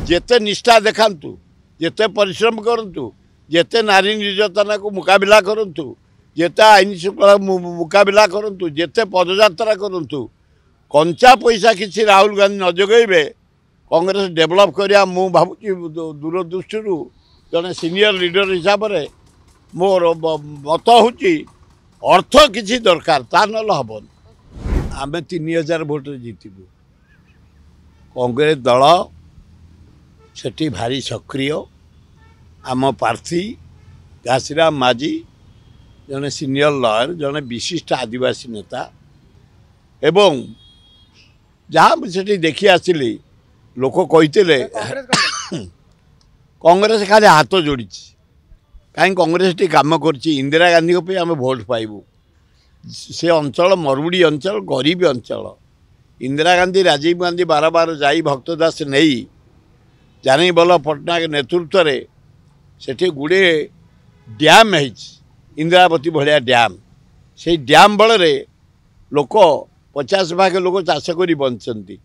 जेते निष्ठा देखातु जेते परिश्रम करूँ जेते नारी निर्यातना को मुकाबला करूँ जेते आईन श्रृंखला मुकाबला करूँ जेते पदयात्रा करूँ कंचा पैसा किसी राहुल गांधी न जगैबे कांग्रेस डेभलप करिया मु भावुची दूरदृष्टि जड़े सीनियर लीडर हिसाब से मोर मत हूँ अर्थ किसी दरकार ता ना हेन आम 3000 भोट जीतबू कांग्रेस दल सेठी भारी सक्रिय आम प्रार्थी घासीराम माझी जड़े सीनियर लयर जड़े विशिष्ट आदिवासी नेता एवं जहाँ मुझे देखी आसली लोक कहते कांग्रेस खाली हाथ जोड़ी कहीं कांग्रेस टी काम कर इंदिरा गांधी पे आम भोट पाइबू से अंचल मरुड़ी अंचल गरीब अंचल इंदिरा गांधी राजीव गांधी बार बार जाई भक्तदास नहीं जानी बल्लभ पट्टनायक नेतृत्व में सेठी गुड़े डैम है इंदिरावती भाया डैम से डैम बल लोक 50 भाग लोक चाष कर बंचती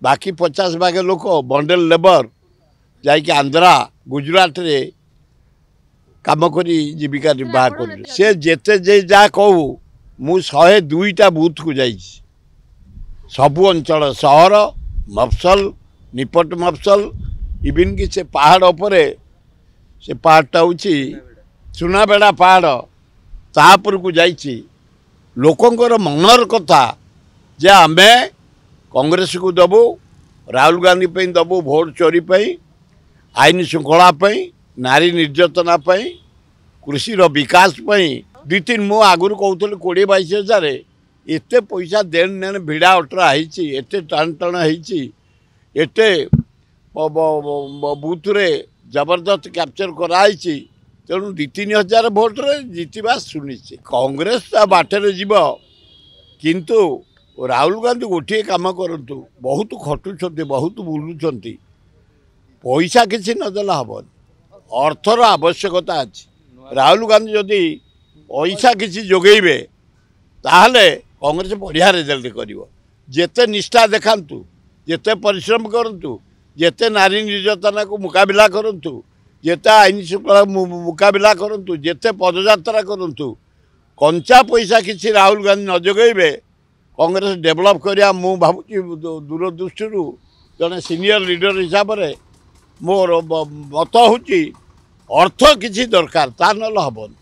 बाकी 50 भाग लोक बंडल लेबर जाकि आंध्रा गुजरात रे काम करी जीविका निर्वाह कर से जेते जे जा कहू मु 102टा बूथ को जाइए सबू अंचल सहर मफसल निपट मफसल इवन कि से पहाड़ उपरे से पहाड़टा हूँ सुनाबेड़ा पहाड़ तापर को जाइए लोकंर मनर कथा जे आमे कांग्रेस को दबू राहुल गांधी पे दबू भोट चोरी आईन श्रृंखला नारी निर्यातना कृषि विकास दी तीन मु आगुरी कहूँ 20-22 हजार एत पैसा देन नेन भिड़ा अटरा होते टाण टाण होते बूथ रे जबरदस्त कैप्चर कराई तेणु 2-3 हजार भोट रे जीतवा सुनिश्चित कांग्रेस बाटर जीव किंतु राहुल गांधी गोटे काम करतु बहुत खटुंट बहुत बुलूं पैसा किसी नदेला हेन अर्थर आवश्यकता अच्छी राहुल गांधी जदि पैसा किसी जोगेबे ताहले कांग्रेस बढ़िया रिजल्ट कर जेते निष्ठा देखातु जेते परिश्रम करूँ जेते नारी निर्यातना को मुकाबला करूँ जेते आईन श्रृंखला मुकाबला करूँ जेते पदयात्रा करूँ कंचा पैसा किसी राहुल गांधी न जगैबे कांग्रेस डेभलप करिया मु भावुची दूरदृष्टि जड़े सीनियर लीडर हिसाब से मोर मत हूँ अर्थ किसी दरकार ता ना हेन।